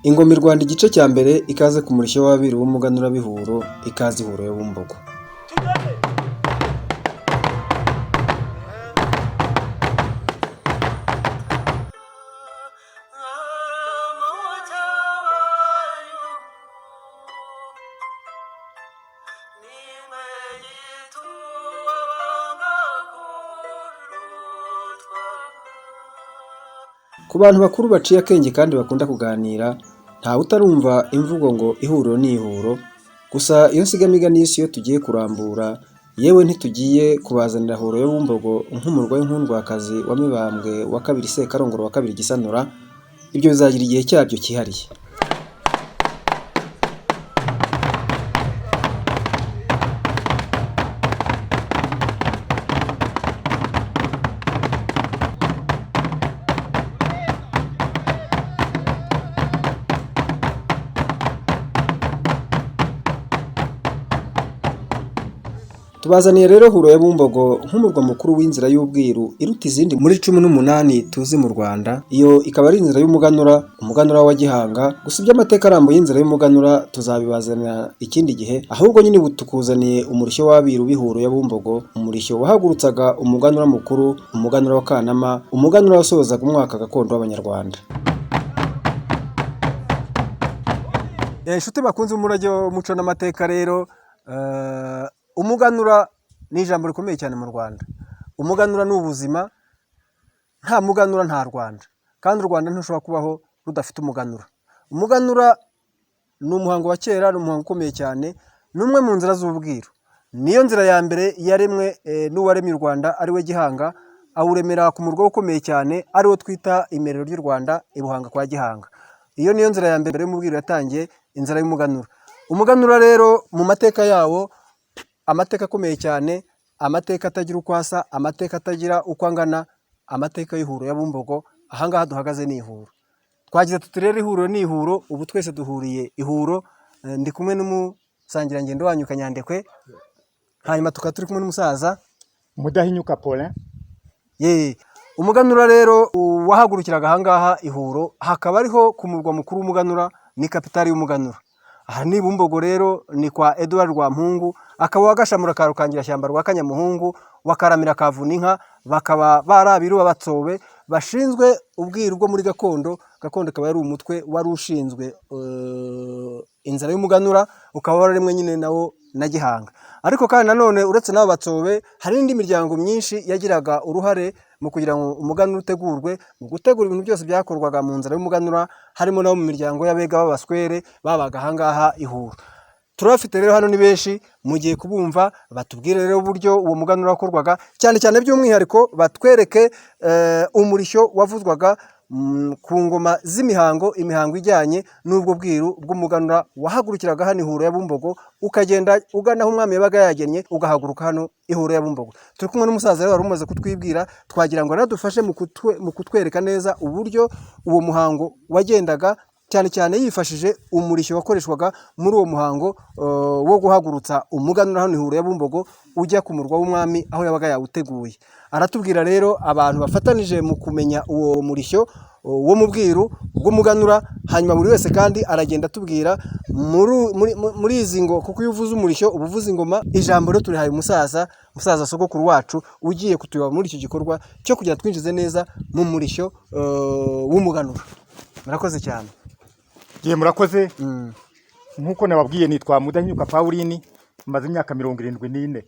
Ingoma i Rwanda igice cya mbere, ikaze ku murishyo w'abiru w'umuganura b'Ihuro, ikaze Ihuro ya Bumbogo. Ku bantu bakuru baciye akenge kandi bakunda kuganira, ntawe utarumva imvugo ngo ihuriro ni ihuro, gusa iyo nsigamigani y'isi yo tugiye kurambura, yewe ntitugiye kubazanira Huro ya Bumbogo nk'umurwa w'inkundwakazi wa Mibambwe wa kabiri Sekarongoro wa kabiri Gisanura, ibyo bizagira igihe cyabyo cyihariye. Tubazaniye rero Huro ya Bumbogo nk'umurwa mukuru w'inzira y'ubwiru iruta izindi muri 18 tuzi mu Rwanda. Iyo ikaba ari inzira y'umuganura, umuganura wa Gihanga. Gusa iby'amateka arambuye y'inzira y'umuganura tuzabibazanira ikindi gihe, ahubwo nyine tukuzaniye umurishyo w'abiru b'Ihuro ya Bumbogo, umurishyo wahagurutsaga umuganura mukuru, umuganura wa Kanama, umuganura wasozaga umwaka gakondo w'Abanyarwanda. Inshuti bakunze umurage w'umuco n'amateka rero, umuganura ni ijambo rikomeye cyane mu Rwanda. Umuganura ni ubuzima, nta muganura nta Rwanda, kandi u Rwanda ntushobora kubaho rudafite umuganura. Umuganura ni umuhango wa kera, ni umuhango ukomeye cyane, ni umwe mu nzira z'ubwiru. Niyo nzira ya mbere yaremwe n'uwaremye u Rwanda ari we Gihanga, awuremera ku murwa ukomeye cyane ari wo twita imerero ry'u Rwanda, i Buhanga kwa Gihanga. Iyo niyo nzira ya mbere y'umubwiru yatangiye, inzira y'umuganura. Umuganura rero mu mateka yawo, amateka akomeye cyane, amateka atagira uko asa, amateka atagira uko angana, amateka y'Ihuro ya Bumbogo. Ahangaha duhagaze ni ihuro. Twagize tuti rero ihuro ni ihuro, ubu twese duhuriye ihuro. Ndi kumwe n'umusangirangendo wanyu Kanyandekwe, hanyuma tukaba turi kumwe n'umusaza Mudahinyuka Paulin. Umuganura rero wahagurukiraga ahangaha ihuro, hakaba ariho ku murwa mukuru w'umuganura, ni kapitali y'umuganura. Aha ni Bumbogo rero, ni kwa Edouard Rwampungu, akaba wagashamura ka Rukangirashyamba rwa Kanyamuhungu, wakaramira Kavuninka, bakaba barabiru abatsobe bashinzwe ubwiru bwo muri gakondo. Gakondo akaba yari umutwe wari ushinzwe inzira y'umuganura, ukaba wararemwe nyine nawo na Gihanga. Ariko kandi nanone uretse n'abo batsobe, hari indi miryango myinshi yagiraga uruhare mu kugira ngo umuganura utegurwe, mu gutegura ibintu byose byakorwaga mu nzira y'umuganura, harimo nabo mu miryango y'abega b'abaswere babaga ahangaha ihuro. Turabafite rero hano ni benshi, mugiye kubumva batubwire rero uburyo uwo muganura wakorwaga, cyane cyane by'umwihariko batwereke umurishyo wavuzwaga ku ngoma z'imihango, imihango ijyanye n'ubwo bwiru bw'umuganura wahagurukiraga hano Ihuro ya Bumbogo, ukagenda ugana aho umwami yabaga yagennye, ugahaguruka hano Ihuro ya Bumbogo. Turi kumwe n'umusaza rero wari umaze kutwibwira, twagira ngo aradufashe mu kutwereka neza uburyo uwo muhango wagendaga, cyane cyane yifashije umurishyo wakoreshwaga muri uwo muhango wo guhagurutsa umuganura hano Ihuro ya Bumbogo ujya ku murwa w'umwami aho yabaga yawuteguye. Aratubwira rero abantu bafatanije mu kumenya uwo murishyo wo mu bwiru bw'umuganura, hanyuma buri wese kandi aragenda atubwira muri izi ngo, kuko iyo uvuze umurishyo uba uvuze ingoma. Ijambo rero turihaye umusaza sogokuru wacu ugiye kutuyobora muri iki gikorwa cyo kugira twinjize neza mu murishyo w'umuganura. Murakoze cyane. Murakoze. Nkuko nababwiye nitwa Mudahinyuka Paulin, maze imyaka 74.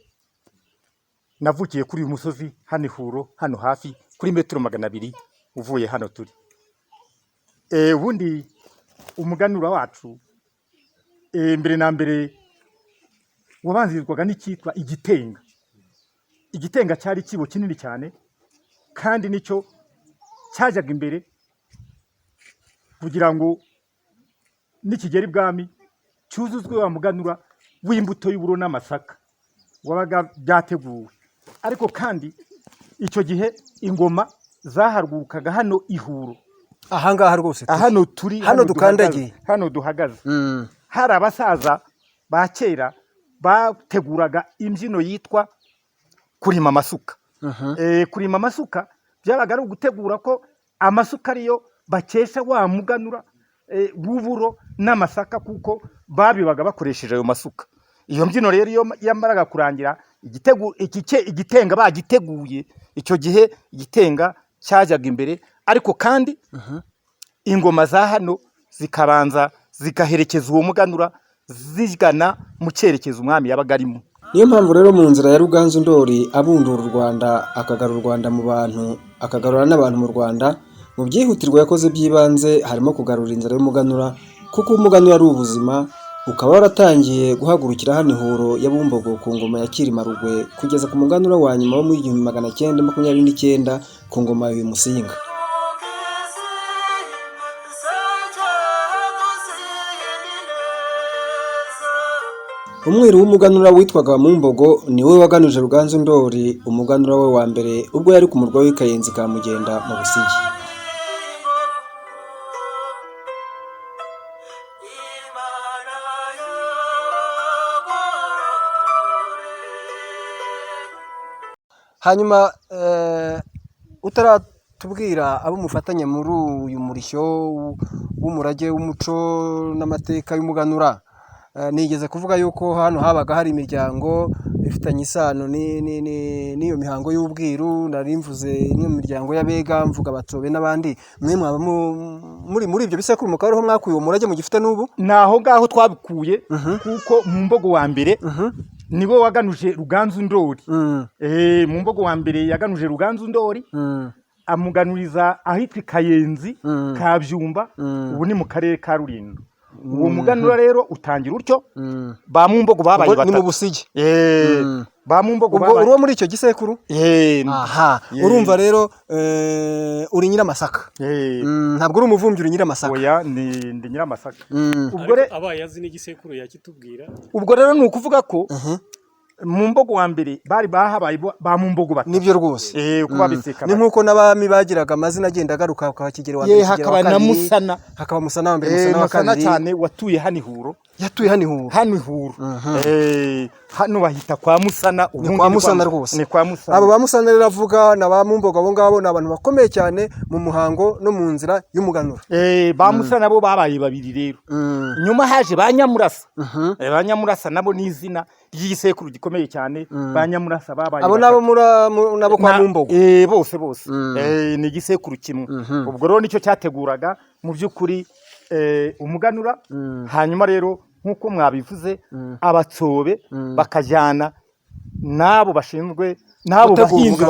Navukiye kuri uyu musozi hano Ihuro, hano hafi kuri metero 200 uvuye hano turi. Ubundi umuganura wacu mbere na mbere wabanzirizwaga n'icyitwa igitenga. Igitenga cyari kibo kinini cyane, kandi nicyo cyajaga imbere kugira ngo nikigera ibwami cyuzuzwe wa muganura w'imbuto y'uburo n'amasaka wabaga byateguwe. Ariko kandi icyo gihe ingoma zaharukaga hano Ihuro, ahangaha rwose hano turi, hano dukandagiye, hano duhagaze. Hari abasaza ba kera bateguraga imbyino yitwa kurima amasuka. Kurima amasuka byabaga ari ugutegura ko amasuka ariyo bakesha wa muganura b'uburo n'amasaka kuko babibaga bakoresheje ayo masuka. Iyo mbyino rero iyo yamaraga kurangira igitenga bagiteguye, icyo gihe igitenga cyajyaga imbere, ariko kandi ingoma za hano zikabanza zigaherekeza uwo muganura zigana mu cyerekezo umwami yabaga arimo. Niyo mpamvu rero mu nzira ya Ruganzu Ndori abundura u Rwanda, akagarura u Rwanda mu bantu, akagarura n'abantu mu Rwanda, mu byihutirwa yakoze by'ibanze harimo kugarura inzira y'umuganura, kuko umuganura ari ubuzima, ukaba waratangiye guhagurukira hano Ihuro ya Bumbogo ku ngoma ya Cyilima Rugwe kugeza ku muganura wa nyuma wo mu 1929 ku ngoma ya Musinga. Umwiru w'umuganura witwaga Mumbogo niwe waganuje Ruganzu Ndori umuganura we wa mbere ubwo yari ku murwa w'Ikayenzi ka Mugenda mu Busigi. Hanyuma utaratubwira abo mufatanya muri uyu murishyo w'umurage w'umuco n'amateka y'umuganura, nigeze kuvuga yuko hano habaga hari imiryango ifitanye isano n'iyo mihango y'ubwiru, nari mvuze imwe mu miryango y'Abega, mvuga Batsobe n'abandi. Mwe mwaba muri ibyo bisekuru mukaba mwakuye uwo murage mu gifite n'ubu? Naho ngaho twabikuye kuko mu Mbogo wa mbere niwe waganuje Ruganzu Ndori. Mu Mbogo wa mbere yaganuje Ruganzu Ndori, amuganuriza ahitwa Kayenzi ka Byumba, ubu ni mu karere ka Rulindo. Uwo muganura rero utangira utyo, ba mu Mbogo babaye batatu. Ni mu Busigi. Ba mu Mbogo babaye. Ubwo uri muri icyo gisekuru? Aha. Urumva rero uri Nyiramasaka. Ntabwo uri umuvumbi, uri Nyiramasaka. Oya, ndi Nyiramasaka. Ubwo rero abaye azi n'igisekuru yakitubwira. Ubwo rero ni ukuvuga ko mu Mbogo wa mbere bari bahabaye ba mu Mbogo batatu. Nibyo rwose. Kuba biseka. Ni nkuko n'abami bagiraga amazina agenda agaruka, hakaba Kigeli wa mbere, hakaba na Musana, hakaba Musana wa mbere, Musana wa kabiri. Cyane watuye hano Ihuro. Yatuye hano Ihuro. Hano Ihuro. Hano bahita kwa Musana, ubundi kwa Musana rwose. Ni kwa Musana. Abo ba Musana rero avuga na ba mu Mbogo, abo ngabo ni abantu bakomeye cyane mu muhango no mu nzira y'umuganura. Ba Musana bo babaye babiri rero. Nyuma haje ba Nyamurasa. Ba Nyamurasa nabo ni izina ry'igisekuru gikomeye cyane. Ba Nyamurasa babaye abo nabo kwa Mumbogo. Bose ni igisekuru kimwe. Ubwo rero nicyo cyateguraga mu by'ukuri umuganura. Hanyuma rero nkuko mwabivuze, Abatsobe bakajyana nabo bashinzwe, nabo bahinzi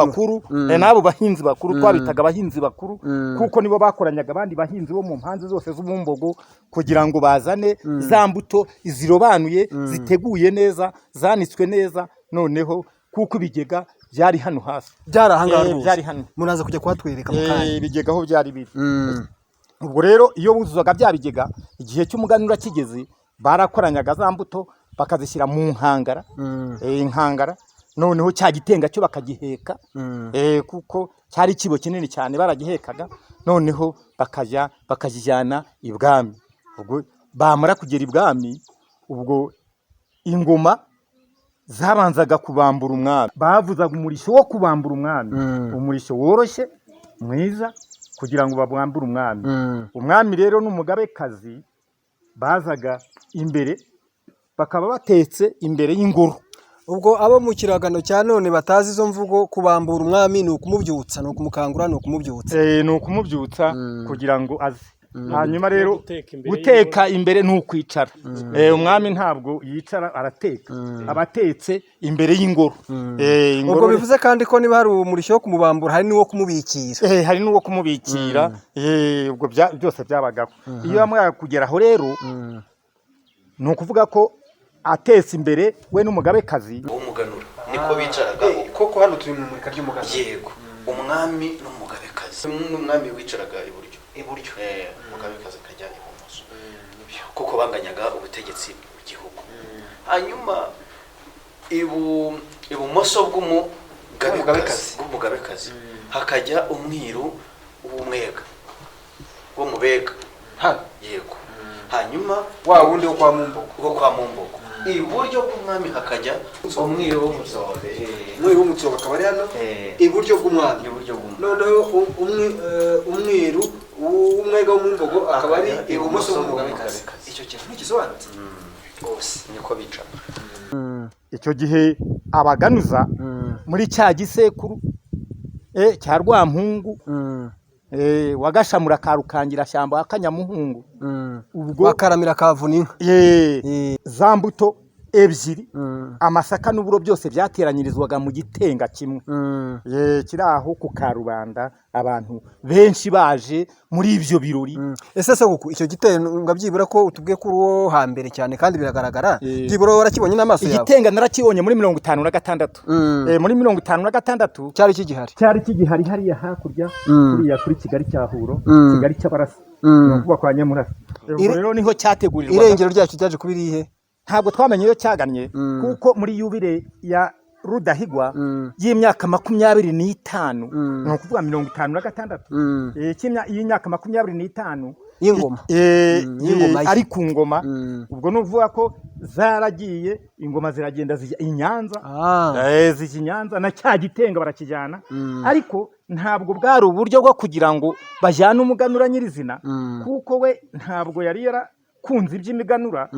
bakuru, twabitaga abahinzi bakuru, kuko nibo bakoranyaga abandi bahinzi bo mu mpanzi zose z'Umumbogo kugira ngo bazane za mbuto zirobanuye, ziteguye neza, zanitswe neza, noneho kuko ibigega byari hano hasi. Byari ahangaha rwose. Byari hano. Munaza kujya kuhatwereka mu kanya. Ibigega aho byari biri. Ubwo rero iyo buzuzaga bya bigega, igihe cy'umuganura kigeze, barakoranyaga za mbuto bakazishyira mu nkangara, inkangara, noneho cya gitenga cyo bakagiheka, kuko cyari ikibo kinini cyane, baragihekaga, noneho bakajyana ibwami. Ubwo bamara kugera ibwami, ubwo ingoma zabanzaga kubambura umwami. Bavuzaga umurishyo wo kubambura umwami, umurishyo woroshye mwiza kugira ngo babambure umwami. Umwami rero n'umugabekazi bazaga imbere, bakaba batetse imbere y'ingoro. Ubwo abo mu kiragano cya none batazi izo mvugo, kubambura umwami ni ukumubyutsa, ni ukumukangura, ni ukumubyutsa. Ni ukumubyutsa kugira ngo aze. Hanyuma rero guteka imbere ni ukwicara. Umwami ntabwo yicara, arateka. Abatetse imbere y'ingoro. Ubwo bivuze kandi ko niba hari umurishyo wo kumubambura, hari n'uwo kumubikira. Hari n'uwo kumubikira. Ubwo byose byabagaho. Iyo bamwe kugeraho rero, ni ukuvuga ko atetse imbere we n'umugabekazi w'umuganura niko bicaragaho. Koko hano turi mu murika ry'umuganura. Yego, umwami n'umugabekazi. N'umwami wicaraga iburyo, umugabekazi akajya ibumoso, kuko banganyaga ubutegetsi mu gihugu. Hanyuma ibumoso bw'umugabekazi hakajya umwiru w'umwega wo mu Bega. Yego. Hanyuma wa wundi wo kwa Mumbogo. Iburyo bw'umwami hakajya umwiru w'umutsobe. Umwiru w'umutsobe akaba ari hano iburyo bw'umwami. Noneho umwiru umwega wo mu mbogo akaba ari ibumoso bw'umugabekazi. Icyo kintu ntigisobanutse bose niko bica. icyo gihe abaganuza muri cya gisekuru cya Rwampungu wagashamura ka Rukangirashyamba wa Kanyamuhungu ubwo bakaramira kavuna inka za mbuto ebyiri amasaka n'uburo byose byateranyirizwaga mu gitenga kimwe kiri aho ku Karubanda abantu benshi baje muri ibyo birori. Ese se kuko icyo gitenga byibura ko utubwiye ko uwo hambere cyane kandi biragaragara byibura warakibonye n'amaso yawe? Igitenga narakibonye muri 56 muri 56 cyari kigihari hariya hakurya kuriya kuri Kigali cya Huro Kigali cy'abarasi kuba kwa Nyamurasa. Rero niho cyategurirwa. Irengero ryacu cyaje kubirihe ntabwo twamenye iyo cyagannye kuko muri yubire ya Rudahigwa y'imyaka 25 no kuvuga 56 y'imyaka 25 y'ingoma ari ku ngoma ubwo nuvuga ko zaragiye ingoma ziragenda zijya Inyanza zijya Inyanza na cya gitenga barakijyana ariko ntabwo bwari uburyo bwo kugira ngo bajyane umuganura nyirizina kuko we ntabwo yari kunzi iby'imiganura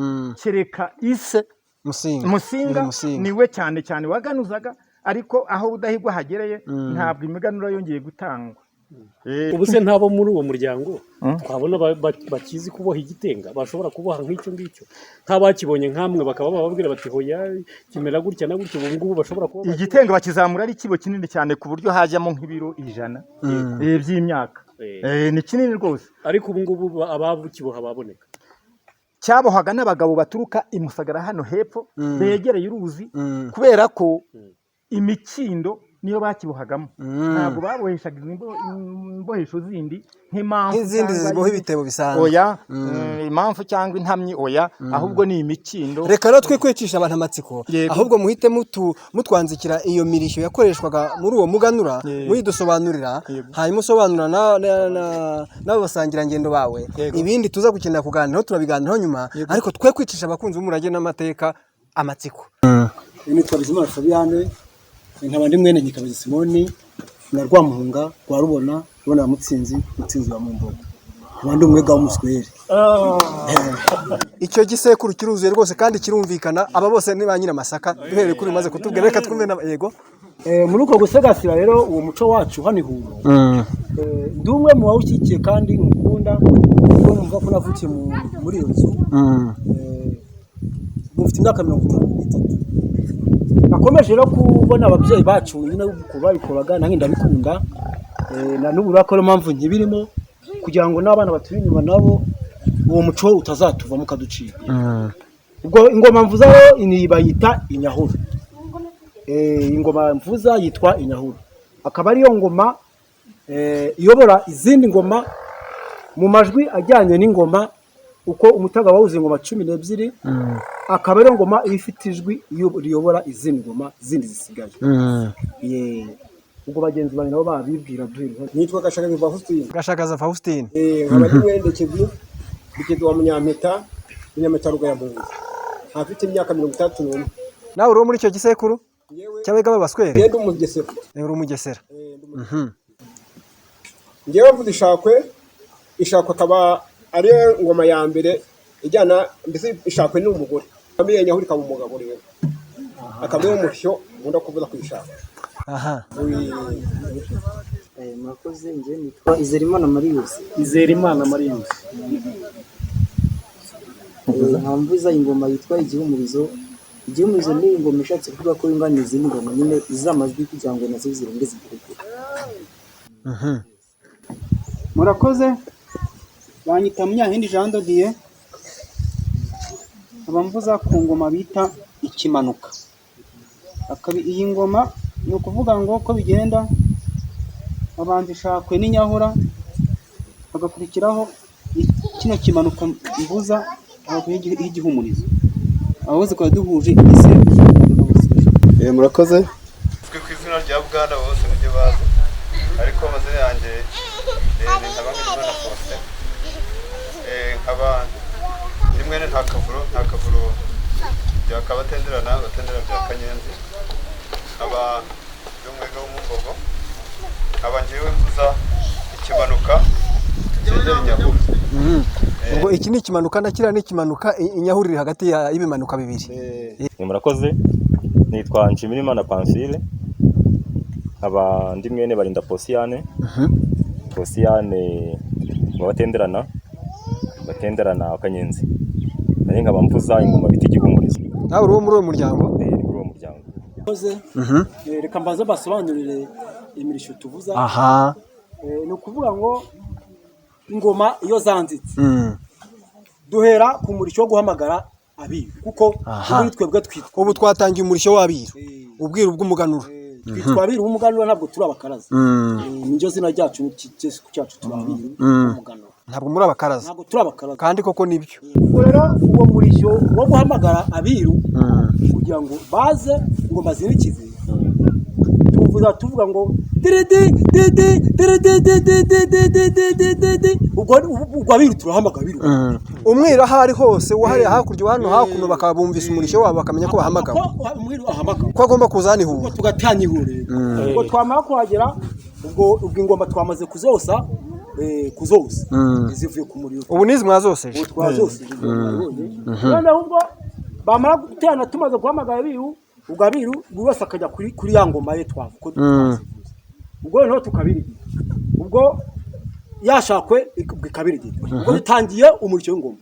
kereka ise Musinga niwe cyane cyane waganuzaga ariko aho Rudahigwa hagereye ntabwo imiganura yongeye gutangwa. Ubu se ntabo muri uwo muryango twabona bakizi kuboha igitenga bashobora kuboha nk'icyo ngicyo nk'abakibonye nkamwe bakaba bababwira bati hoya kimera gutya na gutya ubu ngubu bashobora kuboha igitenga bakizamura ari kibo kinini cyane ku buryo hajyamo nk'ibiro 100 by'imyaka ni kinini rwose ariko ubu ngubu ababukiboha baboneka cyabohaga n'abagabo baturuka imusagara hano hepfo begereye uruzi kubera ko imikindo niyo bakibohagamo ntabwo baboheshaga imbohesho zindi nk'impamvu izindi ziboha ibitebo bisanzwe oya impamvu cyangwa intamyi oya ahubwo ni imikindo. Reka rero twe kwicisha abantu amatsiko ahubwo muhite mutwanzikira iyo mirishyo yakoreshwaga muri uwo muganura muyidusobanurira hanyuma usobanura n'abo basangirangendo bawe ibindi tuza gukenera kuganiraho turabiganiraho nyuma ariko twe kwicisha abakunzi b'umurage n'amateka amatsiko. Nitwa Bizimana Fabiane nkaba ndi mwene Nyikabizi Simoni na Rwamuhunga rwa Rubona Mutsinzi wa Mumbogo abandi umwega w'umuswere. Icyo gisekuru kiruzuye rwose kandi kirumvikana aba bose ni ba nyina masaka duhereye kuri maze kutubwira reka twumve yego muri uko gusegasira rero uwo muco wacu hano Ihuro ndumwe mu wawukikiye kandi mukunda kuko numva ko navukiye muri iyo nzu mufite imyaka 53 nakomeje rero kubona ababyeyi bacu nyine uko babikoraga nange ndabikunda na n'ubu rakora mpamvu nkibirimo kugira ngo n'abana baturi inyuma nabo uwo muco utazatuvamo kaducika. Ubwo ingoma mvuza ni bayita inyahura ingoma mvuza yitwa inyahura akaba ariyo ngoma iyobora izindi ngoma mu majwi ajyanye n'ingoma uko umutaga wawuze ingoma 12 akaba ariyo ngoma ifite ijwi riyobora izindi ngoma zindi zisigaye. Ubwo bagenzi bane nabo babibwira duhira nitwa Gashagaza Faustin nkaba ndi mwendekezi wa Munyampeta Rugaya Mungu afite imyaka 31. Nawe uri muri icyo gisekuru cyabega babaswere ngende umugesera uri umugesera ngewe mvuze ishakwe akaba ari ngoma ya mbere ijyana mbese ishakwe n'umugore amenye nyahurika mu mugabo rero akaba ari umurishyo nkunda kuvuza kwishaka. Murakoze nje nitwa Izerimana Marius nkamvuza ingoma yitwa igihumurizo ni ingoma ishatse kuvuga ko ingana izindi ngoma nyine izamajwi kugira ngo nazo zirenge zigurukire. Murakoze banyita Munyahindi Jean de Dieu abamvuza ku ngoma bita ikimanuka iyi ngoma ni ukuvuga ngo ko bigenda abanza ishakwe n'inyahura bagakurikiraho kino kimanuka mvuza y'igihumurizo aho zikaba duhuje igisekuzo. Murakoze twe ku izina rya Bwana bose mujye baza ariko amazina yanjye ni Ntabanganyimana Faustin nkaba ndi mwene nta kavuro bya Kabatenderana bya Kanyenzi aba y'umwega w'umumbogo aba ngewe mvuza ikimanuka cyegera inyahura. ubwo iki ni ikimanuka na kiriya ni ikimanuka inyahurire hagati y'ibimanuka bibiri. Murakoze, nitwa Nshimirimana Pamphile, nkaba ndi mwene Barinda Posiyane. Posiyane mu batenderana Kanyenzi, nari nkaba mvuza ingoma bita igihumurizo. Nawe uri muri uwo muryango? Muri uwo muryango. Reka mbaze basobanurire imirishyo tuvuza. Aha. Ni ukuvuga ngo ingoma iyo zanzitse duhera ku murishyo wo guhamagara abiru, kuko muri twebwe twitwa ubu twatangiye umurishyo w'abiru, ubwiru bw'umuganura. Twitwa abiru b'umuganura, ntabwo turi abakaraza. Niryo zina ryacu cyacu turi abiru b'umuganura. Ntabwo muri abakaraza. Ntabwo turi abakaraza. Kandi koko nibyo. Ubwo rero uwo murishyo wo guhamagara abiru kugira ngo baze ingoma zinikize, tuvuga ngo ubwo abiru turahamagara abiru. Umwira aho ari hose wahariye hakurya hano hakuno bakabumvisa umurishyo wabo bakamenya ko bahamagara. Umwiru ahamagara. Ko agomba kuzana ihuro. Ubwo tugatanya ihuro. Ubwo twamara kuhagera, ubwo ingoma twamaze kuzosa zivuye ku muriro. Ubu nizi mwazose. Twazose. Noneho ubwo bamara gutana tumaze guhamagara abiru, ubwo abiru buri wese akajya kuri ya ngoma ye twavuga. Ubwo noneho tukabirigita. Ubwo yashakwe ikabirigita. Ubwo bitangiye umurishyo w'ingoma.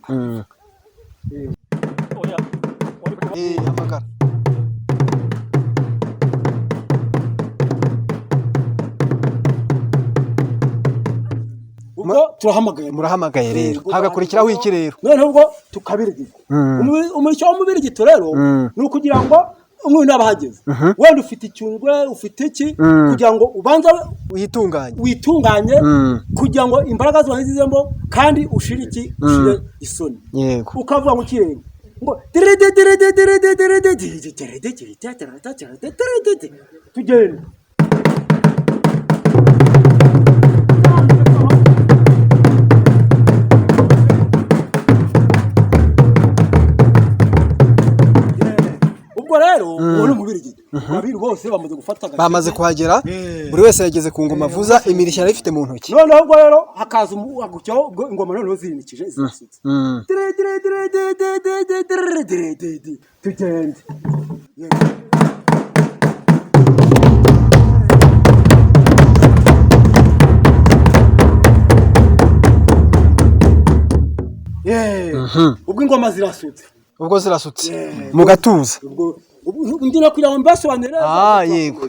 Hamagara. Ubwo murahamagaye rero hagakurikiraho iki rero? Noneho ubwo tukabirigita. Umurishyo w'umubirigito rero ni ukugira ngo umwe nabahageze wenda ufite icyungwe ufite iki kugira ngo ubanza witunganye kugira ngo imbaraga zawe zizemo kandi ushire isoni. Yego. Ukavuga mu kirenge ngo tugende. Ubwo rero ubona umubirigito abiru bose bamaze kuhagera, buri wese yageze ku ngoma avuza, imirishyo arayifite mu ntoki. Noneho ubwo rero hakaza umugukyaho, ubwo ingoma noneho zinikije zirasutse. Tugende. Ubwo ingoma zirasutse. Ubwo zirasutse mu gatuza. Ngira kugira ngo mbasobanurire. Yego.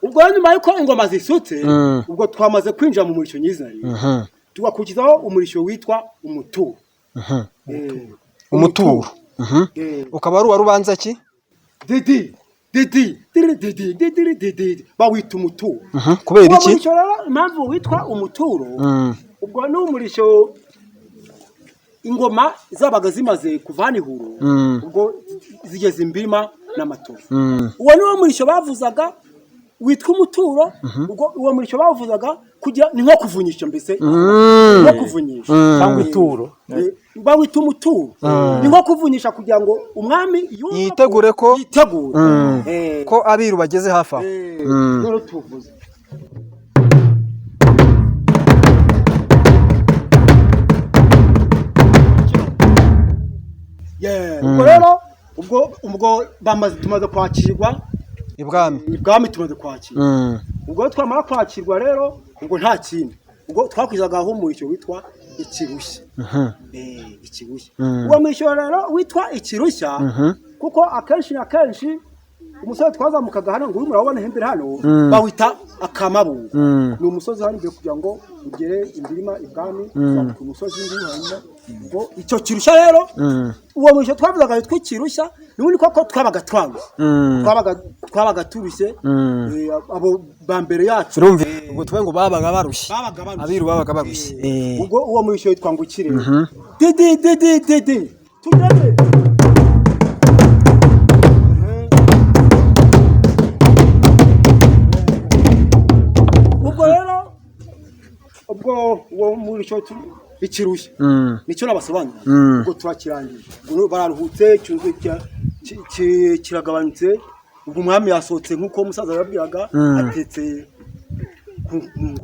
Ubwo nyuma yuko ingoma zisutse, ubwo twamaze kwinjira mu murishyo nyizina. Tugakurikizaho umurishyo witwa umuturo. Umuturo. Ukaba ari uwarubanza ki? Didi. Bawita umuturo. Kubera iki? Umurishyo rero impamvu witwa umuturo, ubwo ni umurishyo ingoma zabaga zimaze kuvana ihuro, ubwo zigeze imbirima n'amatovu. Uwo ni wo murishyo bavuzaga witwa umuturo. Ubwo uwo murishyo bavuzaga kugira ni nko kuvunyisha, mbese nko kuvunyisha cyangwa ituro. Bawita umuturo. Ni nko kuvunyisha kugira ngo umwami yitegure ko abiru bageze hafi aho. Rero tuvuze ubwo rero ubwo tumaze kwakirwa ibwami tumaze kwakirwa. Ubwo twamara kwakirwa rero, ubwo nta kindi, ubwo twakwizagaho umurishyo witwa ikirushya. Ikirushya. Uwo murishyo rero witwa ikirushya, kuko akenshi na kenshi umusozi twazamukaga hano, ngo murabona hembere hano bawita akamabungo. Ni umusozi hano kugira ngo ugere imbirima ibwami, ku musozi hanyuma ngo icyo kirushya rero, uwo murishyo twavuzaga witwa ikirushya. Nubundi koko twabaga turushye, abo bambere yacu. Ubwo twe ngo babaga barushye, abiru babaga barushye. Ubwo uwo murishyo witwa ngo ukire didi tugende. Ubwo rero uwo murishyo ikirushya nicyo nabasobanura. Ubwo turakirangije, ubwo bararuhutse, kiragabanutse. Ubwo umwami yasohotse nk'uko umusaza yababwiraga,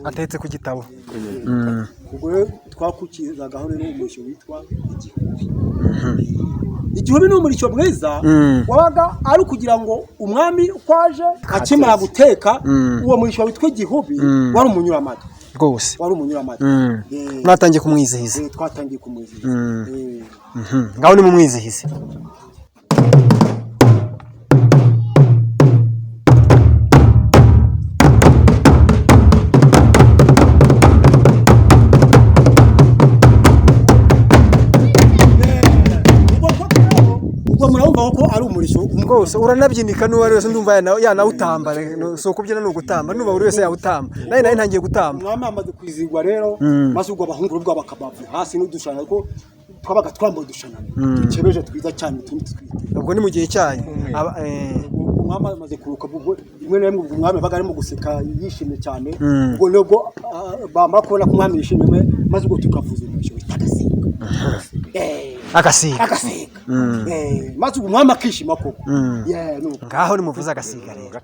atetse ku gitabo. ubwo rero twakukizagaho rero umurishyo witwa igihubi. Igihubi ni umurishyo mwiza wabaga ari ukugira ngo umwami kwaje akimara guteka uwo murishyo witwa igihubi wari umunyuramatwi rwose, wari umunyuramatwi. mwatangiye kumwizihiza. Twatangiye kumwizihiza. ngaho ni mu mwizihize. Murumva ko ari umurishyo rwose uranabyinika n'uwo wese ndumva yanawutamba, si ukubyina ni ugutamba, n'uba buri wese yawutamba. nawe ntangiye gutamba. umwami amaze kwizigwa rero maze ubwo abahungu rubwo bakabava hasi n'udushana ko twabaga twambaye udushanana dukebeje twiza cyane utundi twite. ubwo ni mu gihe cyanyu. umwami amaze kuruka rimwe na rimwe umwami abaga arimo guseka yishimye cyane, ubwo nubwo bamara kubona ko umwami yishimye maze ubwo tukavuza umurishyo wita agasiga. maze ubu umwami akishima koko. ngaho nimuvuze agasiga rero.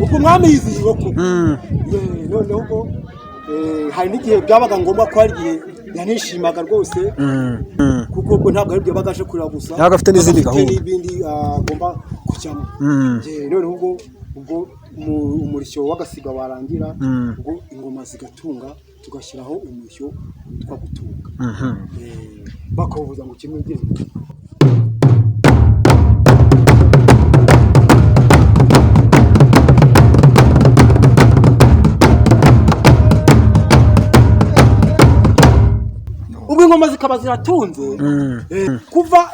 ubwo umwami yizihiwe ko noneho ubwo hari n'igihe byabaga ngombwa ko hari igihe yanishimaga rwose, kuko ubwo ntabwo ari byo bagaje kurira gusa, ntabwo afite n'izindi gahunda n'ibindi agomba kujyamo. noneho ubwo umurishyo w'agasiga warangira, ubwo ingoma zigatunga tugashyiraho umurishyo witwa gutunga. bakawuvuza ngo kimwe ugeze ubwo ingoma zikaba ziratunze. kuva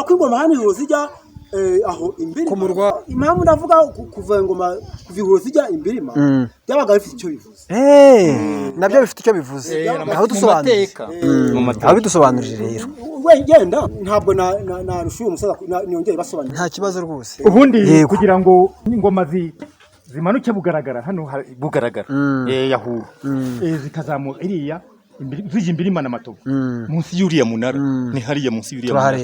ko ingoma hano Ihuro zijya aho imbirima, ku murwa. impamvu ndavuga kuva ingoma kuva Ihuro zijya imbirima byabaga bifite icyo bivuze. nabyo bifite icyo bivuze. aho dusobanurire. aho bidusobanurire rero. wegenda ntabwo narusha uyu musaza niyongere basobanurira. nta kibazo rwose. ubundi kugira ngo ingoma zimanuke bugaragara hano bugaragara Huro zikazamuka iriya zijya imbirima n'amatovu munsi y'uriya munara, ni hariya munsi y'uriya munara.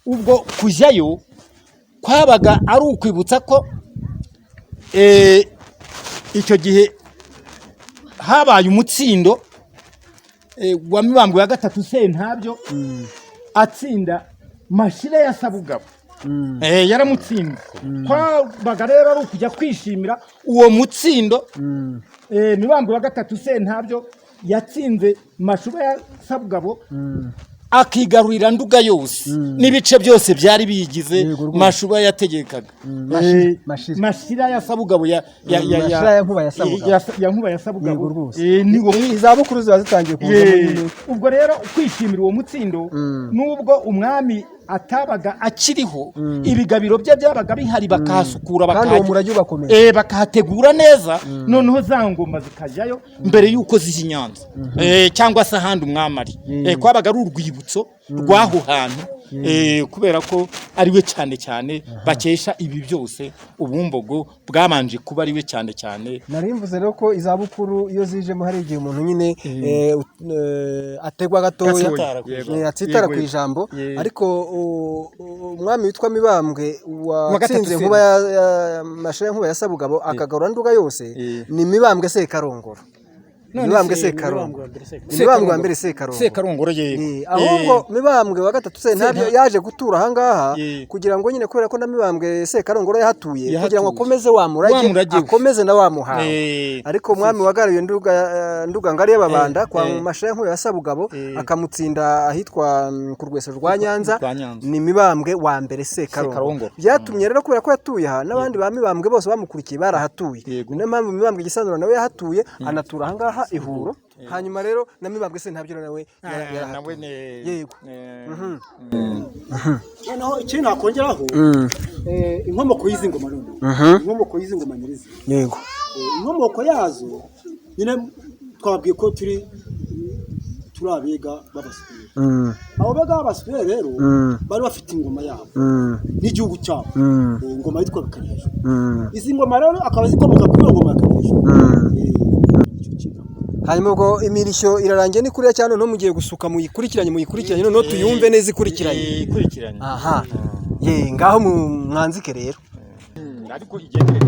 ubwo kujyayo kwabaga ari ukwibutsa ko icyo gihe habaye umutsindo wa Mibambwe ya gatatu Sentabyo atsinda Mashira ya Sabugabo. yaramutsinda. Kwabaga rero ari ukujya kwishimira uwo mutsindo. Mibambwe wa gatatu Sentabyo yatsinze Mashura ya Sabugabo akigarurira Nduga yose n'ibice byose byari biyigize Mashura yategekaga. Mashira ya Sabugabo ya Nkuba ya Sabugabo niwo izabukuru ziba zitangiye kuza. Ubwo rero kwishimira uwo mutsindo nubwo umwami atabaga akiriho, ibigabiro bye byabaga bihari bakahasukura bakahategura neza, noneho za ngoma zikajyayo mbere yuko zijya Nyanza cyangwa se ahandi umwami ari. Kwabaga ari urwibutso rw'aho hantu, kubera ko ari we cyane cyane bakesha ibi byose. Ubumbogo bwabanje kuba ari we cyane cyane. Nari mvuze rero ko izabukuru iyo zijemo hari igihe umuntu nyine ategwa gatoya atsitara ku ijambo, ariko umwami witwa Mibambwe watsinze Nkuba ya Mashira Nkuba ya Sabugabo akagarura Nduga yose ni Mibambwe Sekarongoro. Mibambwe Sekarongoro. Mibambwe wa mbere Sekarongoro ahubwo Mibambwe wa gatatu Sentabyo yaje gutura ahangaha kugira ngo nyine kubera ko na Mibambwe Sekarongoro yahatuye kugira ngo akomeze wamurage akomeze na wamuhawe. Ariko umwami wagaraye Nduga ngari y'ababanda kwa Mashira Nkuba ya Sabugabo akamutsinda ahitwa ku Rweso rwa Nyanza ni Mibambwe wa mbere Sekarongoro. Byatumye rero kubera ko yatuye aha n'abandi ba Mibambwe bose bamukurikiye barahatuye. Niyo mpamvu Mibambwe Gisanura nawe yahatuye anatura ahangaha Ihuro. Hanyuma rero na Mibambwe Sentabyo nawe yego. Noneho ikintu nakongeraho inkomoko y'izi ngoma rero, inkomoko y'izi ngoma nyirizi. Yego. Inkomoko yazo nyine twabwiye ko turi abega b'abaswere. Mm. Abo bega b'abaswere rero Mm. bari bafite ingoma yabo Mm. n'igihugu cyabo. Mm. Ingoma yitwa Bikarisho. Mm. Izi ngoma rero akaba zikomoka kuri iyo ngoma ya Bikarisho. hanyuma ubwo imirishyo irarangiye ni kuriya cyane no mugiye gusuka muyikurikiranye noneho tuyumve neza ikurikiranye. ikurikiranye. Aha. Ye ngaho mwanzike rero. Ariko igendere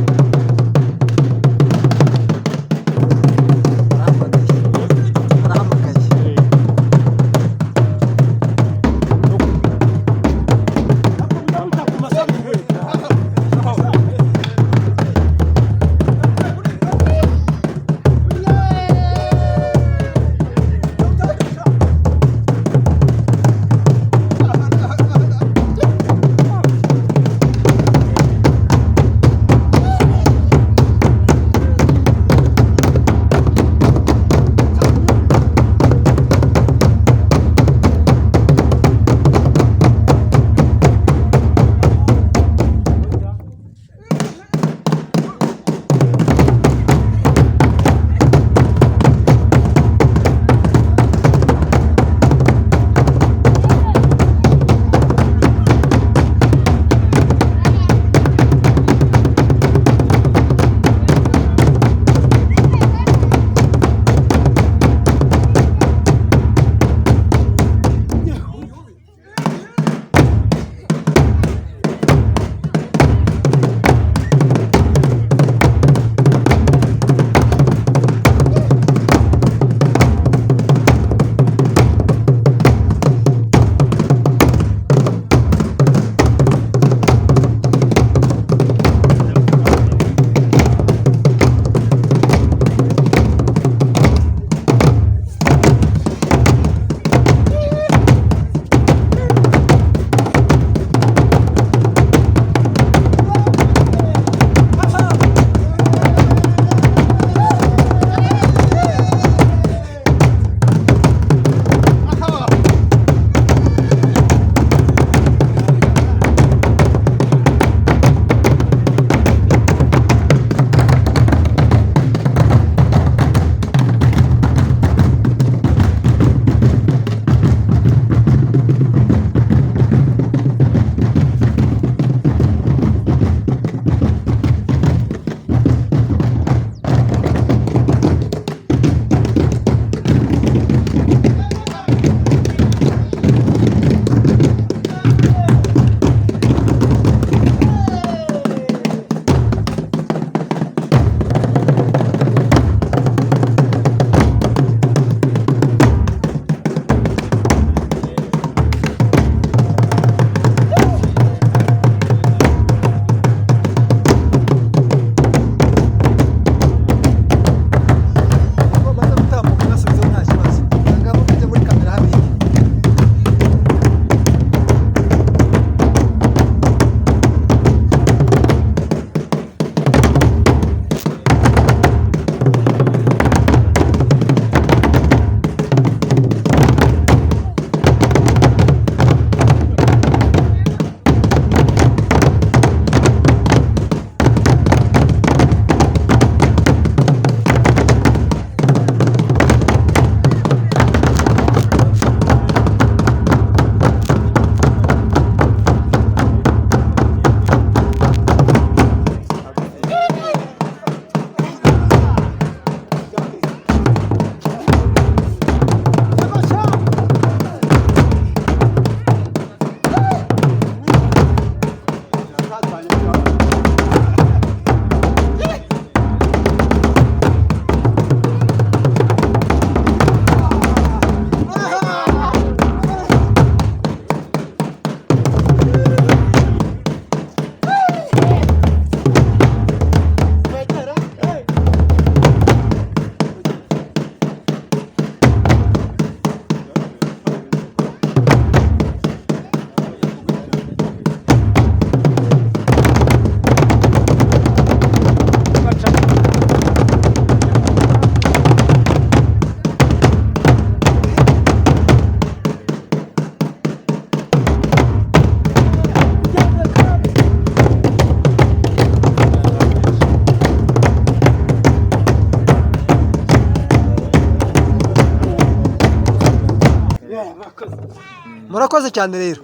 murakoze cyane rero.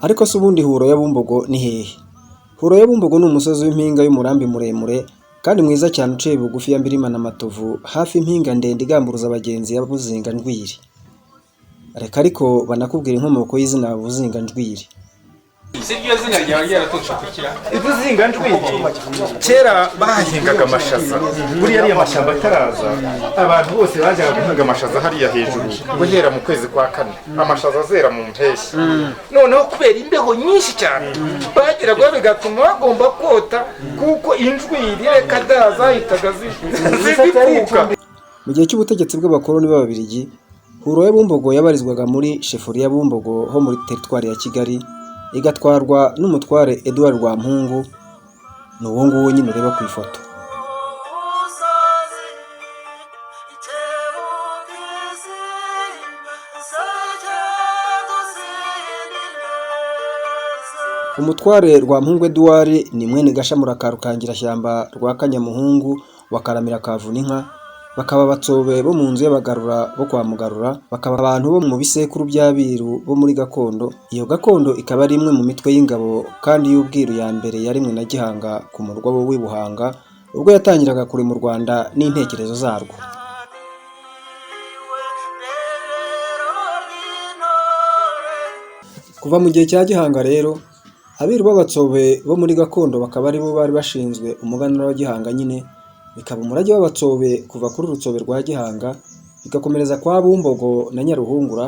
Ariko se ubundi Huro ya Bumbogo ni hehe? Huro ya Bumbogo ni umusozi w'impinga y'umurambi muremure kandi mwiza cyane uciye bugufi ya Mbirima na Matovu, hafi impinga ndende igamburuza abagenzi ya Buzinga-Njwiri. Reka ariko banakubwira inkomoko y'izina Buzinga-Njwiri. Si ryo zina ryawe ryaraturutse kukira. Buzinga-Njwiri kera bahingaga amashaza. Buriya ariya mashyamba ataraza, abantu bose bajyaga guhinga amashaza hariya hejuru guhera mu kwezi kwa kane. Amashaza azera mu mpeshyi. Noneho kubera imbeho nyinshi cyane bagiraga bigatuma bagomba kota kuko injwiri reka zahitaga zipfuka. Mu gihe cy'ubutegetsi bw'abakoloni b'Ababiligi, Huro ya Bumbogo yabarizwaga muri shefuri ya Bumbogo ho muri teritwari ya Kigali, igatwarwa n'umutware Edouard Rwampungu. Ni uwo nguwo nyine ureba ku ifoto. Umutware Rwampungu Edouard ni mwene Gashamura ka Rukangirashyamba rwa Kanyamuhungu wa Karamira ka Vuninka, bakaba batsobe bo mu nzu y'abagarura bo kwa Mugarura, bakaba abantu bo mu bisekuru by'abiru bo muri gakondo. Iyo gakondo ikaba ari imwe mu mitwe y'ingabo kandi y'ubwiru ya mbere yarimwe na Gihanga ku murwa w'i Buhanga ubwo yatangiraga kure mu Rwanda n'intekerezo zarwo. Kuva mu gihe cya Gihanga rero, abiru b'abatsobe bo muri gakondo bakaba ari bo bari bashinzwe umuganura wa Gihanga nyine, bikaba umurage w'abatsobe kuva kuri urutsobe rwa Gihanga bigakomereza kwa Bumbogo na Nyaruhungura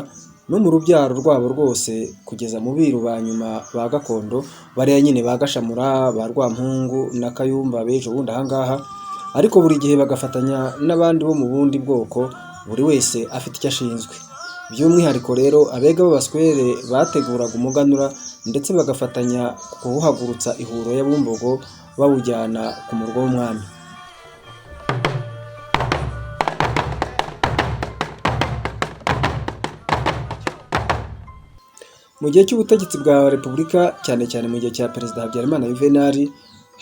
no mu rubyaro rwabo rwose kugeza mu biru ba nyuma ba gakondo bariya nyine ba Gashamura, ba Rwampungu na Kayumba bejo bundi ahangaha, ariko buri gihe bagafatanya n'abandi bo mu bundi bwoko, buri wese afite icyo ashinzwe. By'umwihariko rero abega b'abaswere bateguraga umuganura ndetse bagafatanya kuwuhagurutsa Ihuro ya Bumbogo bawujyana ku murwa w'umwami. Mu gihe cy'ubutegetsi bwa Repubulika, cyane cyane mu gihe cya Perezida Habyarimana Juvenal,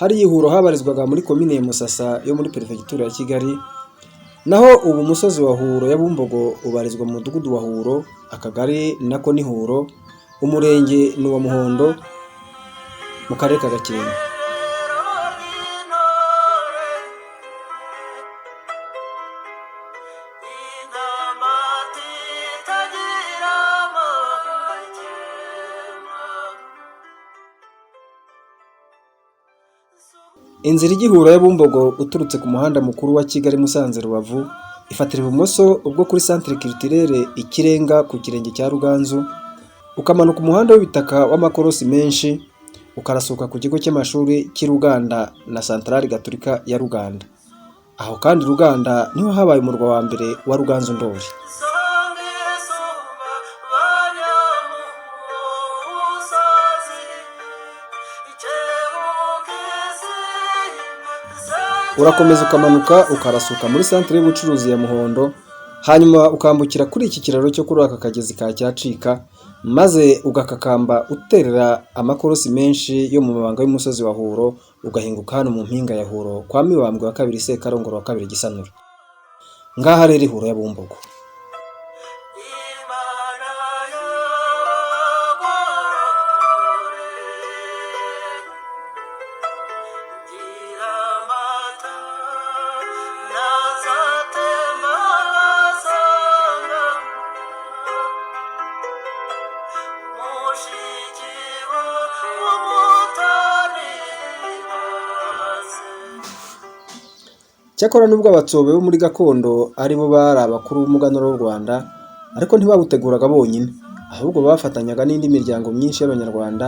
hari Ihuro habarizwaga muri komine ya Musasa yo muri perefegitura ya Kigali. Naho ubu umusozi wa Huro ya Bumbogo ubarizwa mu mudugudu wa Huro, akagari nako ni Huro, umurenge ni uwa Muhondo mu karere ka Gakenke. Inzira ijya Ihuro ya Bumbogo uturutse ku muhanda mukuru wa Kigali Musanze Rubavu ifatira ibumoso ubwo kuri centre culturelle Ikirenga ku kirenge cya Ruganzu, ukamanuka umuhanda w'ibitaka w'amakorosi menshi ukarasuka ku kigo cy'amashuri cy'Iruganda na Centrale Gatolika ya Ruganda. Aho kandi Ruganda niho habaye umurwa wa mbere wa Ruganzu Ndori. Urakomeza ukamanuka ukarasuka muri centre y'ubucuruzi ya Muhondo, hanyuma ukambukira kuri iki kiraro cyo kuri aka kagezi ka Cyacika, maze ugakakamba uterera amakorosi menshi yo mu mabanga y'umusozi wa Huro, ugahinguka hano mu mpinga ya Huro kwa Mibambwe wa kabiri Sekarongoro wa kabiri Gisanura. Ngaha rero Ihuro ya Bumbogo. Cyakora nubwo abatsobe bo muri gakondo ari bo bari abakuru b'umuganura w'u Rwanda, ariko ntibabuteguraga bonyine, ahubwo bafatanyaga n'indi miryango myinshi y'Abanyarwanda,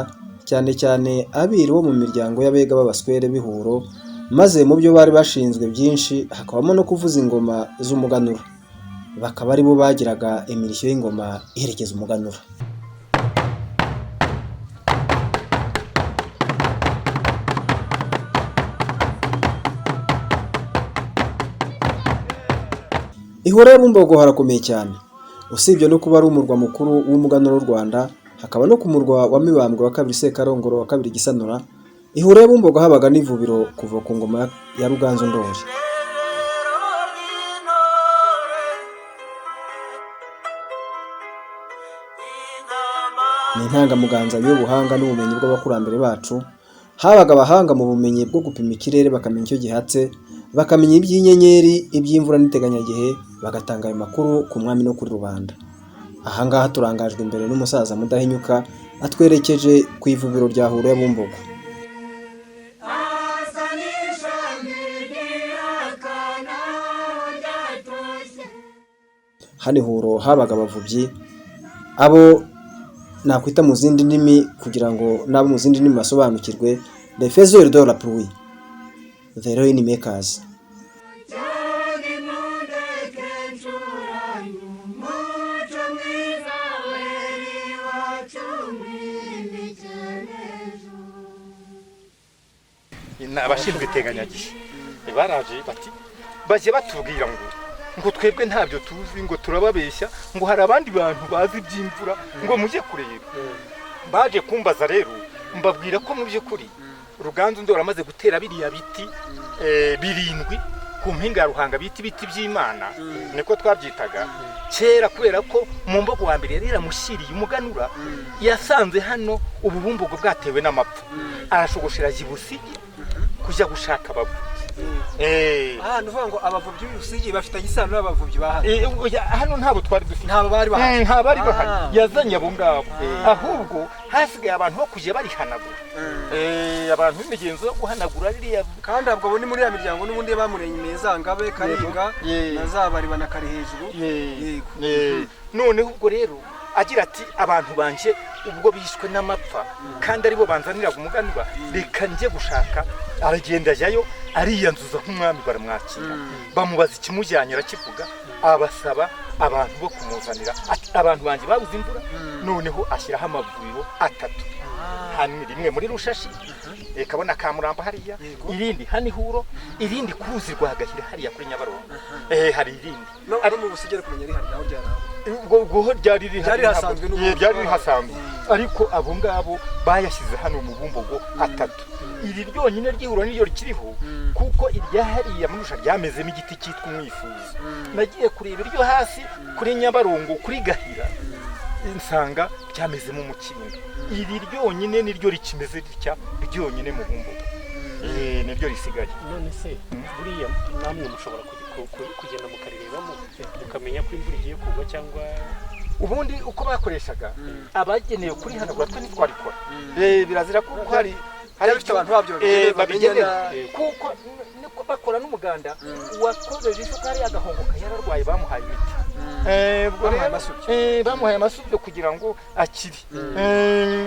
cyane cyane abiru bo mu miryango y'abega b'abaswere b'Ihuro, maze mu byo bari bashinzwe byinshi hakabamo no kuvuza ingoma z'umuganura. Bakaba ari bo bagiraga imirishyo y'ingoma iherekeza umuganura. Ihuro ya Bumbogo harakomeye cyane. Usibye no kuba ari umurwa mukuru w'umuganura w'u Rwanda, hakaba no ku murwa wa Mibambwe wa kabiri Sekarongoro wa kabiri Gisanura, Ihuro ya Bumbogo habaga n'ivubiro kuva ku ngoma ya Ruganzu Ndori. ni intangamuganza y'ubuhanga n'ubumenyi bw'abakurambere bacu. Habaga abahanga mu bumenyi bwo gupima ikirere bakamenya icyo gihatse, bakamenya iby'inyenyeri, iby'imvura n'iteganyagihe, bagatanga ayo makuru ku mwami no kuri rubanda. Ahangaha turangajwe imbere n'umusaza Mudahinyuka atwerekeje ku ivubiro rya Huro ya Bumbogo. Hano Huro habaga abavubyi, abo nakwita mu zindi ndimi kugira ngo n'abo mu zindi ndimi basobanukirwe, les faiseurs de la pluie, the rain makers. Abashinzwe iteganyagihe baraje bati baje batubwira ngo twebwe ntabyo tuzi, ngo turababeshya, ngo hari abandi bantu bazi iby'imvura, ngo mujye kureba. Baje kumbaza rero, mbabwira ko mu by'ukuri Ruganzu Ndori amaze gutera biriya biti birindwi ku mpinga ya Ruhanga, biti by'Imana, niko twabyitaga kera, kubera ko mu mbogo wa mbere yari yaramushyiriye umuganura, yasanze hano ububumbogo bwatewe n'amapfa, arashogoshera Jibusigi kujya gushaka abavu. Nuvuga ngo abavubyi b'Ibusigi bafitanye isano n'abavubyi ba hano. Hano ntabo twari dufite, ntabo bari bahari, yazanye abo ngabo, ahubwo hasigaye abantu bo kujya barihanagura, abantu b'imigenzo yo guhanagura ririya. Kandi abwo bo ni muri ya miryango n'ubundi bamurenya Imezangabe, Karinga na Zabari banakari hejuru. Noneho ubwo rero agira ati abantu banje ubwo bishwe n'amapfa kandi aribo banzaniraga umuganura, reka njye gushaka. Aragenda ajyayo ariyanzuza nk'umwami, baramwakira, bamubaza ikimujyanye, arakivuga, abasaba abantu bo kumuzanira. Abantu banje babuze imvura, noneho ashyiraho amavuriro 3, hano rimwe muri Rushashi, kabona ka Muramba hariya, irindi hano Huro, irindi kuruzi rwa Gahira hariya kuri Nyabarongo, hari irindi ari mu Busigere kumenya rihari naho ryaraho ubwo ryari rihasanzwe, ariko abo ngabo bayashyize hano mu Bumbogo 3. Iri ryonyine ry'Ihuro niryo rikiriho, kuko irya hariya muri Rusha ryamezemo igiti cyitwa umwifuzo. Nagiye kureba iryo hasi kuri Nyabarongo kuri Gahira, insanga ryamezemo umukindo. Iri ryonyine niryo rikimeze ritya ryonyine mu Bumbogo, niryo risigaye. None se buriya namwe mushobora kugenda mukariribamo mukamenya ko imvura igiye kugwa cyangwa ubundi uko bakoreshaga abagenewe kuri hanagura twe ntitwarikora. Birazira ko hari bafite abantu babyo babigenera, kuko niko bakora n'umuganda wakoreje isukari agahongoka yararwaye, bamuhaye imiti, bamuhaye amasubyo kugira ngo akiri.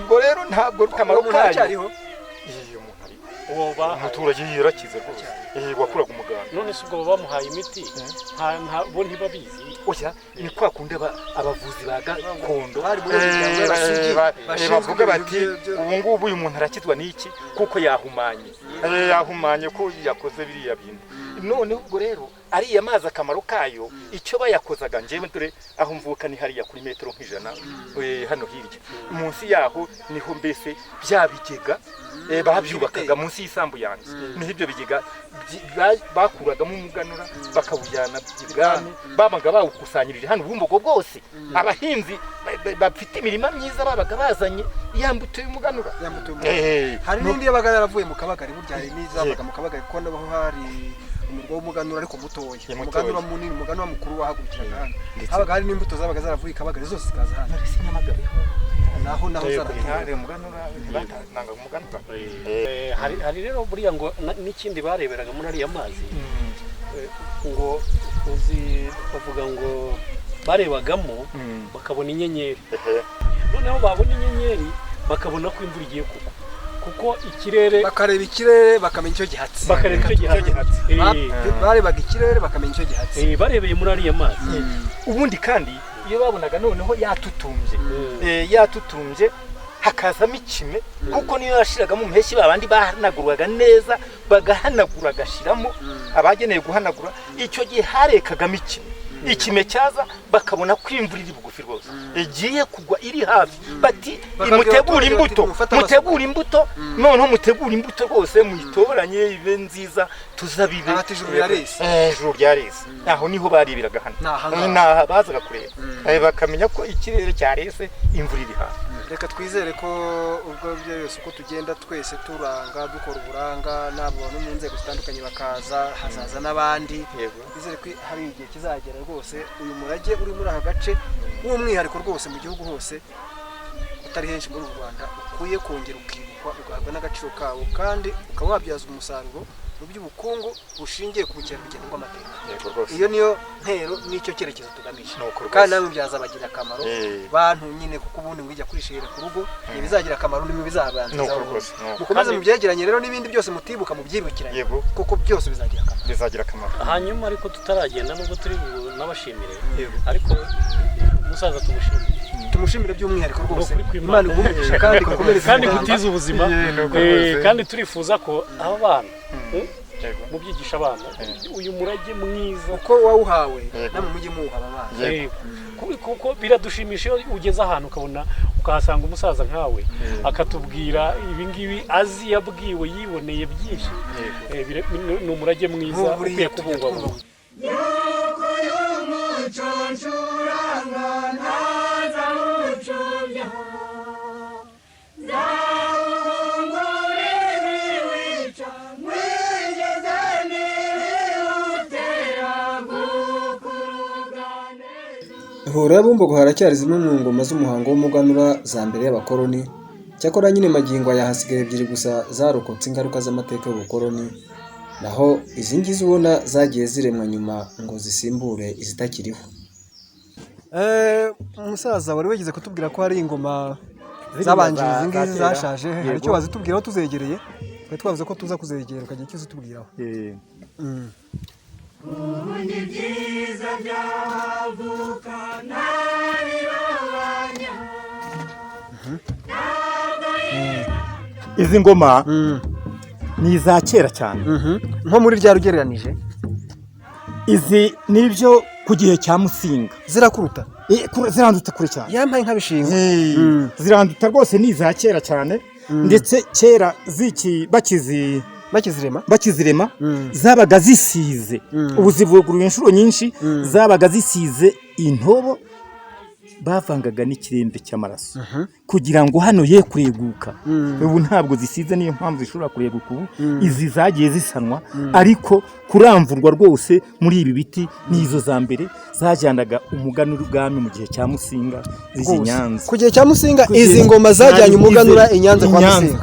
Ubwo rero ntabwo rukamaro kayo. Umuturage yarakize rwose, wakuraga umuganda. None se ubwo bamuhaye imiti bo ntibabizi? Oya, ni kwa kundi abavuzi ba gakondo bavuga bati ubu ngubu uyu muntu arakizwa n'iki, kuko yahumanye ko yakoze biriya bintu. None ubwo rero ariya mazi akamaro kayo, icyo bayakozaga, njyewe dore aho mvuka ni hariya kuri metero nk'ijana, hano hirya munsi yaho niho mbese bya bigega babyubakaga munsi y'isambu yanjye, niho ibyo bigega bakuragamo umuganura bakawujyana ibwami, babaga bawukusanyirije hano Bumbogo bwose. Abahinzi bafite imirima myiza babaga bazanye ya mbuto y'umuganura. Hari n'indi yabaga yaravuye mu Kabagari, burya hari n'izabaga mu Kabagari, kuko naho hari umurwa w'umuganura ariko mutoya, umuganura munini, umuganura mukuru wahagurukiraga hano. Habaga hari n'imbuto zabaga zaravuye Kabagari zose zikaza hano. Naho zarateye umuganura, batanga umuganura. Hari rero buriya ngo n'ikindi bareberaga muri ariya mazi, ngo uzi bavuga ngo barebagamo bakabona inyenyeri. Noneho babona inyenyeri bakabona ko imvura igiye kugwa, kuko ikirere bakareba ikirere bakamenya icyo gihatse, barebaga ikirere bakamenya icyo gihatse, barebeye muri ariya mazi. Ubundi kandi iyo babonaga noneho yatutumbye hakazamo ikime, kuko niyo yashiragamo mpeshyi babandi bahanaguraga neza, bagahanagura gashiramo abageneye guhanagura, icyo gihe harekagamo ikime cyaza bakabona ko imvura iri bugufi rwose igiye kugwa iri hafi, bati mutegura imbuto, noneho mutegura imbuto rwose muyitoranye ibe nziza, tuzabibe ijuru ryarese ijuru ryarese aho niho baribiraga hano naha bazaga kureba bakamenya ko ikirere cyarese imvura iri hafi. reka twizere ko ubwo byose uko tugenda twese turanga dukora uburanga n'abo no mu nzego zitandukanye bakaza hazaza n'abandi twizere ko hari igihe kizagera rwose uyu murage uri muri aka gace w'umwihariko rwose mu gihugu hose utari henshi muri Rwanda ukwiye kongera ukibukwa ugahabwa n'agaciro kawo kandi ukaba wabyazwa umusaruro mu by'ubukungu bushingiye ku bukerarugendo bw'amateka. Iyo niyo ntero n'icyo cyerekezo tugamije kandi namwe byazabagira akamaro bantu nyine kuko ubundi mwijya kurishira ku rugo bizagira akamaro nimwe bizabanza mukomeze mu byegeranye rero n'ibindi byose mutibuka mu byibukiranye kuko byose bizagira akamaro. Hanyuma ariko tutaragenda nubwo turi n'abashimire ariko musaza tumushimire by'umwihariko rwose Imana igumugisha kandi gukomereza kandi gutiza ubuzima kandi turifuza ko aba bana mu byigisha abana uyu murage mwiza uko wawuhawe namwe mujye muwuha abana kuko biradushimisha iyo ugeze ahantu ukabona ukahasanga umusaza nkawe akatubwira ibi ngibi azi yabwiwe yiboneye byinshi ni umurage mwiza ukwiye kubungwabungwa. Ihuriro y'Abumbogo haracyari zimwe mu ngoma z'umuhango w'umuganura za mbere y'abakoloni cyakora nyine magingo yahasigaye ebyiri gusa zarokotse ingaruka z'amateka y'ubukoloni naho izi ngizi ubona zagiye ziremwa nyuma ngo zisimbure izitakiriho. Umusaza wari wigeze kutubwira ko hari ingoma zabanje izi ngizi zashaje hari icyo wazitubwiraho tuzegereye twari twavuze ko tuza kuzegera ukagira icyo uzitubwiraho. Ni byiza byavuka nabibabanya izi ngoma ni iza kera cyane nko muri rya rugereranije izi nibyo ku gihe cya Musinga zirakuruta ziranduta kure cyane yampaye nk'abishinga ziranduta rwose ni iza kera cyane ndetse kera bakizirema zabaga zisize ubu zivuguruye inshuro nyinshi zabaga zisize intobo bavangaga n'ikirembe cy'amaraso kugira ngo hano ye kureguka ubu ntabwo zisize niyo mpamvu zishobora kureguka ubu izi zagiye zisanwa ariko kuramvurwa rwose muri ibi biti nizo za mbere zajyanaga umuganura ubwami mu gihe cya Musinga zizi Nyanza ku gihe cya Musinga izi ngoma zajyanye umuganura inyanza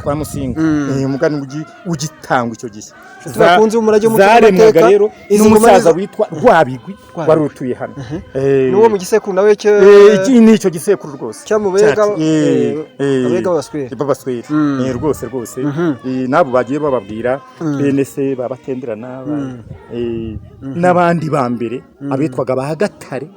kwa Musinga umuganura ugitangwa icyo gihe tubakunze umurage mu mateka rero n'umusaza witwa Rwabigwi wari utuye hano n'uwo mu gisekuru nawe cyo nicyo gisekuru rwose cyamubega abega babaswere rwose nabo bagiye bababwira bene se babatenderana n'abandi ba mbere abitwaga bahagatare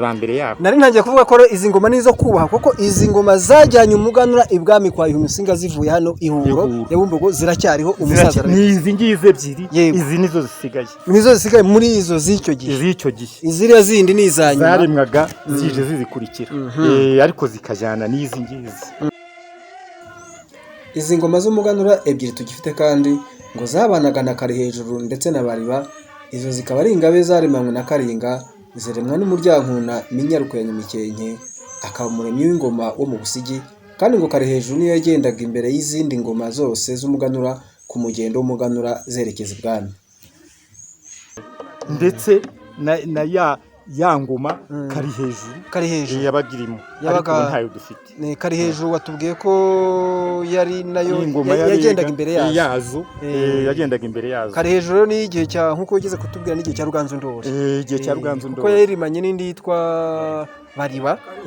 ba mbere yabo. Nari ntangiye kuvuga ko izi ngoma nizo kubaha kuko izi ngoma zajyanye umuganura ibwami kwa Musinga zivuye hano Ihuro y'Abumbogo ziracyariho umusaza nizi ngize ebyiri izi nizo zisigaye muri izo z'icyo gihe iziriya zindi nizanyuma zaremwaga zije zizikurikira ariko zikajyana n'izi ngizi. Izi ngoma z'umuganura ebyiri tugifite kandi ngo zabanaga na kari hejuru ndetse na bariba izo zikaba ari ingabe zaremanywe na Karinga ziremwa n'umuryankuna Minyaruko ya Nyamikenke akaba umuremyi w'ingoma wo mu Busigi kandi ngo kari hejuru niyo yagendaga imbere y'izindi ngoma zose z'umuganura ku mugendo w'umuganura zerekeza ibwami ndetse na ya ngoma kari hejuru yabagirimo ariko ntayo dufite ni kari hejuru watubwiye ko yari nayo yagendaga imbere yazo yagendaga imbere yazo kari hejuru ni igihe cya nkuko wigeze kutubwira n'igihe cya Ruganzu Ndori igihe cya Ruganzu Ndori ko yarimanye n'indi yitwa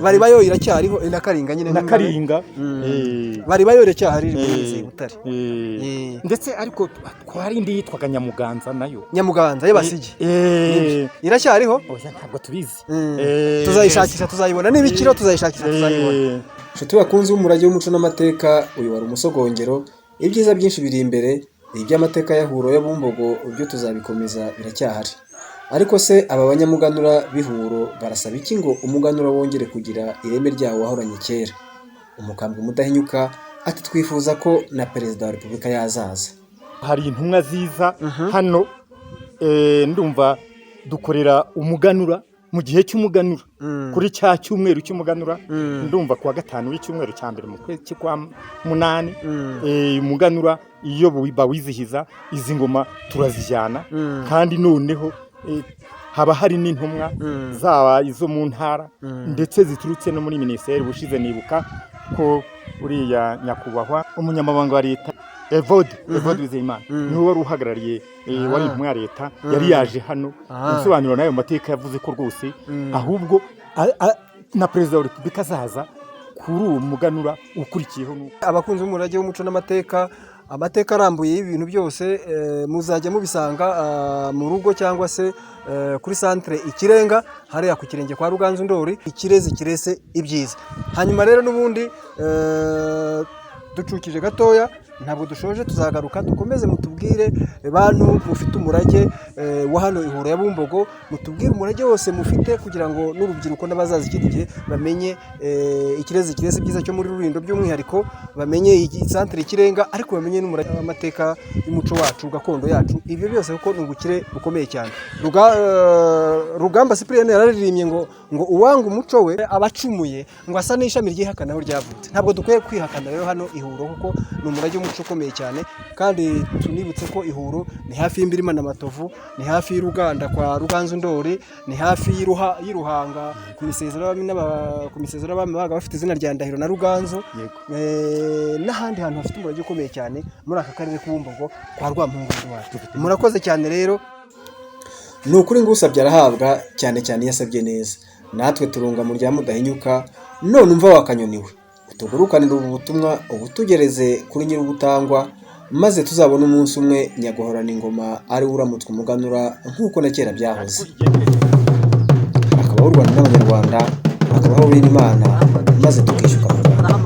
bariba yo iracyariho na Karinga nyine na Karinga bariba yo iracyahari muri Butare ndetse ariko twari indi yitwaga Nyamuganza y'Abasigi iracyariho ntabwo tubizi tuzayishakisha tuzayibona n'ibikiro tuzayishakisha tuzayibona. Nshuti bakunze umurage w'umuco n'amateka uyu wari umusogongero ibyiza byinshi biri imbere iby'amateka y'Ihuro y'Abumbogo ibyo tuzabikomeza biracyahari ariko se aba banyamuganura b'Ihuro barasaba iki ngo umuganura wongere kugira ireme ryawo wahoranye kera? Umukambwe Mudahinyuka ati twifuza ko na Perezida wa Repubulika yazaza hari intumwa ziza hano ndumva dukorera umuganura mu gihe cy'umuganura kuri cya cyumweru cy'umuganura ndumva kuwa gatanu w'icyumweru cya mbere mu kwezi kwa munani umuganura iyo bawizihiza izi ngoma turazijyana kandi noneho haba hari n'intumwa zaba izo mu ntara ndetse ziturutse no muri minisiteri bushize nibuka ko uriya nyakubahwa umunyamabanga wa leta Evode Wizeyimana niwe wari uhagarariye wari intumwa ya leta yari yaje hano gusobanura n'ayo mateka yavuze ko rwose ahubwo na perezida wa repubulika azaza kuri uwo muganura ukurikiyeho. Abakunzi b'umurage w'umuco n'amateka, amateka arambuye y'ibintu byose muzajya mubisanga mu rugo cyangwa se kuri centre Ikirenga hariya ku kirenge kwa Ruganzu Ndori, ikirezi kirese ibyiza. Hanyuma rero n'ubundi ducukije gatoya ntabwo dushoje, tuzagaruka dukomeze mutubwire bantu mufite umurage wa hano Ihuro ya Bumbogo, mutubwire umurage wose mufite kugira ngo n'urubyiruko n'abazaza ikindi gihe bamenye ikirezi kirese byiza cyo muri Rulindo, by'umwihariko bamenye centre Ikirenga, ariko bamenye n'umurage w'amateka y'umuco wacu gakondo yacu. Ibyo byose kuko n'ubukire bukomeye cyane. Rugamba Cyprien yararirimbye ngo uwanga umuco we abacumuye ngo asa n'ishami ryihakanaho ryavutse. Ntabwo dukwiye kwihakana rero hano Ihuro kuko ni umurage w'umuco ukomeye cyane, kandi tunibutse ko Ihuro ni hafi y'Imbirima na Matovu, ni hafi y'Uruganda kwa Ruganzu Ndori, ni hafi y'Iruhanga ku misezero y'abami baga bafite izina rya Ndahiro na Ruganzu, n'ahandi hantu hafite umurage ukomeye cyane muri aka karere k'Ubumbogo kwa Rwampungu wacu. Murakoze cyane rero. Ni ukuri ngo usabye arahabwa, cyane cyane iyo asabye neza. Natwe turunga mu rya mudahinyuka, none umva wakanyoniwe. Tugurukanira ubu butumwa ubutugereze kuri nyir'ubutangwa, maze tuzabona umunsi umwe nyaguhorana ingoma ari uramutswe umuganura nk'uko na kera byahoze. Akabaho u Rwanda n'Abanyarwanda, akabaho Imana, maze tukishyuka mu Rwanda.